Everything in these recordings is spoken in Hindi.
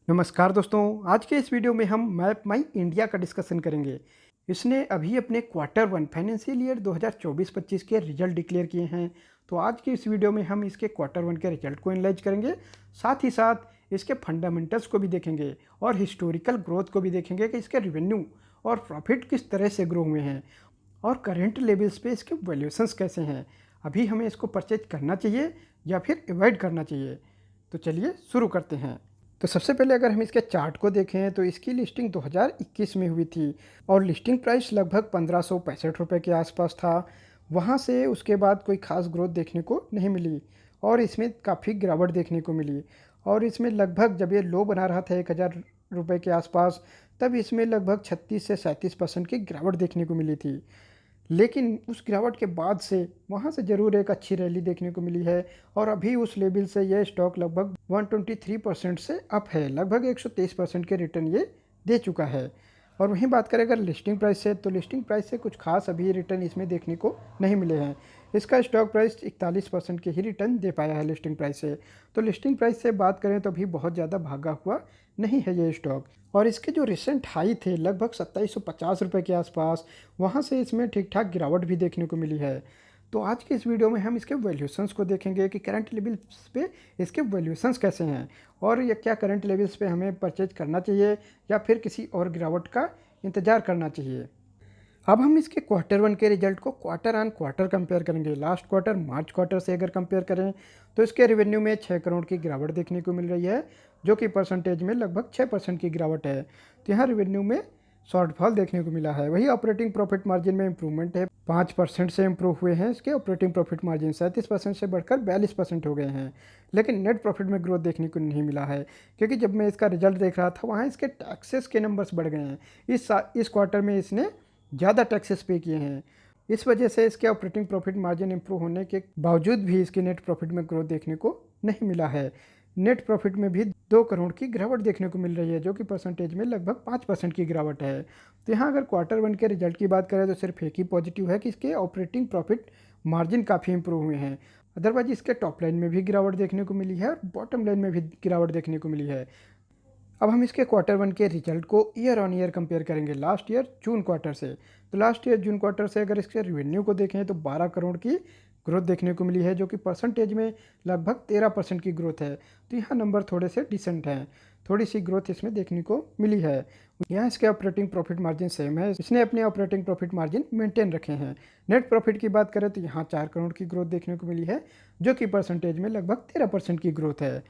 नमस्कार दोस्तों, आज के इस वीडियो में हम मैप माई इंडिया का डिस्कशन करेंगे। इसने अभी अपने क्वार्टर वन फाइनेंशियल ईयर 2024-25 के रिजल्ट डिक्लेयर किए हैं। तो आज की इस वीडियो में हम इसके क्वार्टर वन के रिजल्ट को एनालाइज करेंगे, साथ ही साथ इसके फंडामेंटल्स को भी देखेंगे और हिस्टोरिकल ग्रोथ को भी देखेंगे कि इसके रेवेन्यू और प्रॉफिट किस तरह से ग्रो हुए हैं और करेंट लेवल्स पे इसके वैल्यूएशंस कैसे हैं। अभी हमें इसको परचेज करना चाहिए या फिर अवॉइड करना चाहिए। तो चलिए शुरू करते हैं। तो सबसे पहले अगर हम इसके चार्ट को देखें तो इसकी लिस्टिंग 2021 में हुई थी और लिस्टिंग प्राइस लगभग 1565 रुपये के आसपास था। वहाँ से उसके बाद कोई ख़ास ग्रोथ देखने को नहीं मिली और इसमें काफ़ी गिरावट देखने को मिली। और इसमें लगभग जब ये लो बना रहा था 1000 रुपये के आसपास, तब इसमें लगभग 36 से 37% की गिरावट देखने को मिली थी। लेकिन उस गिरावट के बाद से वहाँ से ज़रूर एक अच्छी रैली देखने को मिली है और अभी उस लेवल से यह स्टॉक लगभग 123% से अप है, लगभग 123% के रिटर्न ये दे चुका है। और वहीं बात करें अगर लिस्टिंग प्राइस से, तो लिस्टिंग प्राइस से कुछ खास अभी रिटर्न इसमें देखने को नहीं मिले हैं। इसका स्टॉक प्राइस 41% के ही रिटर्न दे पाया है लिस्टिंग प्राइस से। तो लिस्टिंग प्राइस से बात करें तो अभी बहुत ज़्यादा भागा हुआ नहीं है ये स्टॉक। और इसके जो रिसेंट हाई थे लगभग 2750 रुपये के आसपास, वहाँ से इसमें ठीक ठाक गिरावट भी देखने को मिली है। तो आज के इस वीडियो में हम इसके वैल्यूएशंस को देखेंगे कि करंट लेवल्स पे इसके वैल्यूएशंस कैसे हैं और ये क्या करंट लेवल्स पे हमें परचेज करना चाहिए या फिर किसी और गिरावट का इंतज़ार करना चाहिए। अब हम इसके क्वार्टर वन के रिजल्ट को क्वार्टर ऑन क्वार्टर कंपेयर करेंगे। लास्ट क्वार्टर मार्च क्वार्टर से अगर कंपेयर करें तो इसके रेवेन्यू में 6 करोड़ की गिरावट देखने को मिल रही है, जो कि परसेंटेज में लगभग 6% की गिरावट है। तो यहाँ रेवेन्यू में शॉर्टफॉल देखने को मिला है। वही ऑपरेटिंग प्रॉफिट मार्जिन में इंप्रूवमेंट है, 5% से इंप्रूव हुए हैं इसके ऑपरेटिंग प्रॉफिट मार्जिन, 37% से बढ़कर 42% हो गए हैं। लेकिन नेट प्रॉफिट में ग्रोथ देखने को नहीं मिला है, क्योंकि जब मैं इसका रिजल्ट देख रहा था वहाँ इसके टैक्सेस के नंबर्स बढ़ गए हैं। इस क्वार्टर में इसने ज़्यादा टैक्सेस पे किए हैं। इस वजह से इसके ऑपरेटिंग प्रॉफिट मार्जिन इंप्रूव होने के बावजूद भी इसके नेट प्रॉफिट में ग्रोथ देखने को नहीं मिला है। नेट प्रॉफिट में भी 2 करोड़ की गिरावट देखने को मिल रही है, जो कि परसेंटेज में लगभग 5% की गिरावट है। तो यहाँ अगर क्वार्टर वन के रिजल्ट की बात करें तो सिर्फ एक ही पॉजिटिव है कि इसके ऑपरेटिंग प्रॉफिट मार्जिन काफ़ी इंप्रूव हुए हैं। अदरवाइज इसके टॉप लाइन में भी गिरावट देखने को मिली है और बॉटम लाइन में भी गिरावट देखने को मिली है। अब हम इसके क्वार्टर वन के रिजल्ट को ईयर ऑन ईयर कंपेयर करेंगे लास्ट ईयर जून क्वार्टर से। तो लास्ट ईयर जून क्वार्टर से अगर इसके रेवेन्यू को देखें तो 12 करोड़ की ग्रोथ देखने को मिली है, जो कि परसेंटेज में लगभग 13% की ग्रोथ है। तो यहाँ नंबर थोड़े से डिसेंट हैं, थोड़ी सी ग्रोथ इसमें देखने को मिली है। यहाँ इसके ऑपरेटिंग प्रॉफिट मार्जिन सेम है, इसने अपने ऑपरेटिंग प्रॉफिट मार्जिन मेंटेन रखे हैं। नेट प्रॉफिट की बात करें तो यहाँ 4 करोड़ की ग्रोथ देखने को मिली है, जो कि परसेंटेज में लगभग 13% की ग्रोथ है।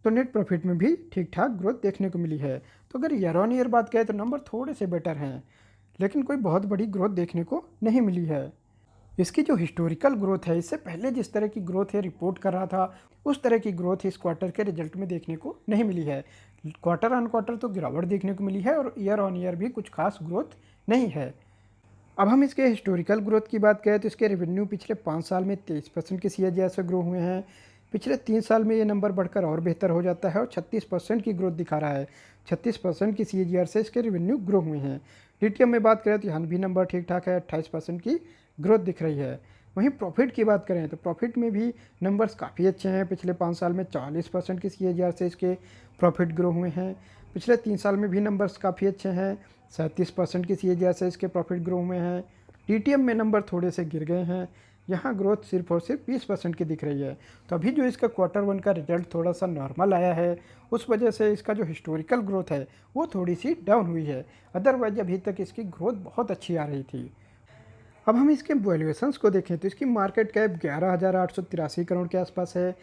तो नेट प्रॉफिट में भी ठीक ठाक ग्रोथ देखने को मिली है। तो अगर ईयर ऑन ईयर बात करें तो नंबर थोड़े से बेटर हैं, लेकिन कोई बहुत बड़ी ग्रोथ देखने को नहीं मिली है। इसकी जो हिस्टोरिकल ग्रोथ है, इससे पहले जिस तरह की ग्रोथ है रिपोर्ट कर रहा था, उस तरह की ग्रोथ इस क्वार्टर के रिजल्ट में देखने को नहीं मिली है। क्वार्टर ऑन क्वार्टर तो गिरावट देखने को मिली है और ईयर ऑन ईयर भी कुछ खास ग्रोथ नहीं है। अब हम इसके हिस्टोरिकल ग्रोथ की बात करें तो इसके रेवेन्यू पिछले 5 साल में 23% के CAGR से ग्रो हुए हैं। पिछले 3 साल में ये नंबर बढ़कर और बेहतर हो जाता है और 36% की ग्रोथ दिखा रहा है। 36% की CAGR से इसके रेवेन्यू ग्रो हुए हैं। DTM में बात करें तो यहाँ भी नंबर ठीक ठाक है, 28% की ग्रोथ दिख रही है। वहीं प्रॉफिट की बात करें तो प्रॉफिट में भी नंबर्स काफ़ी अच्छे हैं। पिछले 5 साल में 40% की CAGR से इसके प्रॉफिट ग्रो हुए हैं। पिछले 3 साल में भी नंबर्स काफ़ी अच्छे हैं, 37% की CAGR से इसके प्रॉफिट ग्रो हुए हैं। DTM में नंबर थोड़े से गिर गए हैं, यहाँ ग्रोथ सिर्फ और सिर्फ 20% की दिख रही है। तो अभी जो इसका क्वार्टर वन का रिजल्ट थोड़ा सा नॉर्मल आया है, उस वजह से इसका जो हिस्टोरिकल ग्रोथ है वो थोड़ी सी डाउन हुई है। अदरवाइज अभी तक इसकी ग्रोथ बहुत अच्छी आ रही थी। अब हम इसके वैल्यूएशंस को देखें तो इसकी मार्केट कैप 11,883 करोड़ के आसपास है।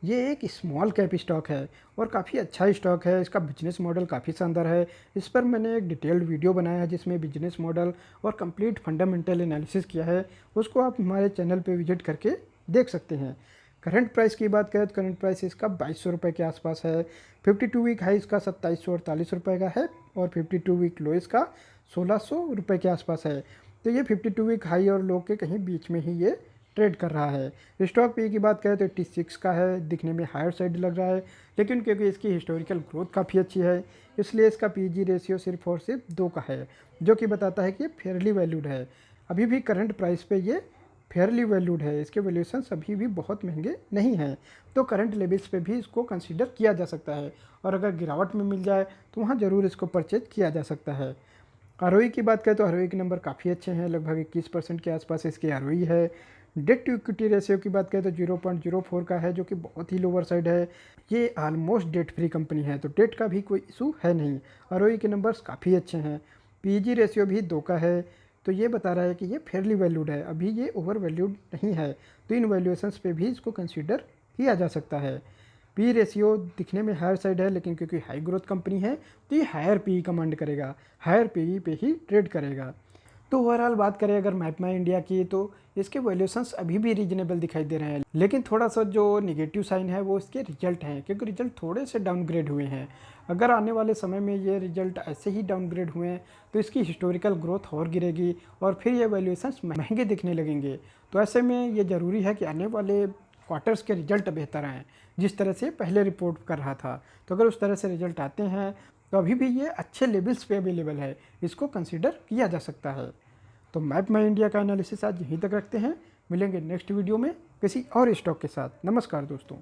ये एक स्मॉल कैप स्टॉक है और काफ़ी अच्छा स्टॉक है। इसका बिजनेस मॉडल काफ़ी शानदार है। इस पर मैंने एक डिटेल्ड वीडियो बनाया है जिसमें बिजनेस मॉडल और कंप्लीट फंडामेंटल एनालिसिस किया है, उसको आप हमारे चैनल पे विजिट करके देख सकते हैं। करंट प्राइस की बात करें तो करंट प्राइस इसका 2200 रुपये के आसपास है। 52 वीक हाई इसका 2748 रुपये का है और 52 वीक लो इसका 1600 रुपये के आसपास है। तो ये 52 वीक हाई और लो के कहीं बीच में ही ये ट्रेड कर रहा है। स्टॉक पी की बात करें तो 86 का है, दिखने में हायर साइड लग रहा है, लेकिन क्योंकि इसकी हिस्टोरिकल ग्रोथ काफ़ी अच्छी है इसलिए इसका PG रेशियो सिर्फ और सिर्फ 2 का है, जो कि बताता है कि ये फेयरली वैल्यूड है। अभी भी करंट प्राइस पे ये फेयरली वैल्यूड है, इसके वैल्यूएशन अभी भी बहुत महंगे नहीं हैं, तो करंट लेवल्स पे भी इसको कंसीडर किया जा सकता है। और अगर गिरावट में मिल जाए तो वहाँ ज़रूर इसको परचेज किया जा सकता है। आरओई की बात करें तो आरओई के नंबर काफ़ी अच्छे हैं, लगभग 21% के आसपास इसकी आरओई है। डेट टू इक्विटी रेशियो की बात करें तो 0.04 का है, जो कि बहुत ही लोअर साइड है। ये ऑलमोस्ट डेट फ्री कंपनी है, तो डेट का भी कोई इशू है नहीं। आरओई के नंबर्स काफ़ी अच्छे हैं। पीजी रेशियो भी 2 का है, तो ये बता रहा है कि ये फेयरली वैल्यूड है, अभी ये ओवर वैल्यूड नहीं है। तो इन वैल्यूएशंस पे भी इसको कंसीडर किया जा सकता है। पी रेशियो दिखने में हायर साइड है, लेकिन क्योंकि हाई ग्रोथ कंपनी है तो ये हायर पी कमांड करेगा, हायर पी पे ही ट्रेड करेगा। तो ओवरऑल बात करें अगर मैपमाई इंडिया की, तो इसके वैल्यूएशंस अभी भी रीजनेबल दिखाई दे रहे हैं, लेकिन थोड़ा सा जो निगेटिव साइन है वो इसके रिजल्ट हैं, क्योंकि रिजल्ट थोड़े से डाउनग्रेड हुए हैं। अगर आने वाले समय में ये रिजल्ट ऐसे ही डाउनग्रेड हुए हैं तो इसकी हिस्टोरिकल ग्रोथ और गिरेगी और फिर ये वैल्यूएशंस महंगे दिखने लगेंगे। तो ऐसे में ये ज़रूरी है कि आने वाले क्वार्टर्स के रिजल्ट बेहतर आएँ, जिस तरह से पहले रिपोर्ट कर रहा था। तो अगर उस तरह से रिजल्ट आते हैं तो अभी भी ये अच्छे लेवल्स पे अवेलेबल है, इसको कंसीडर किया जा सकता है। तो मैपमाई इंडिया का एनालिसिस आज यहीं तक रखते हैं, मिलेंगे नेक्स्ट वीडियो में किसी और स्टॉक के साथ। नमस्कार दोस्तों।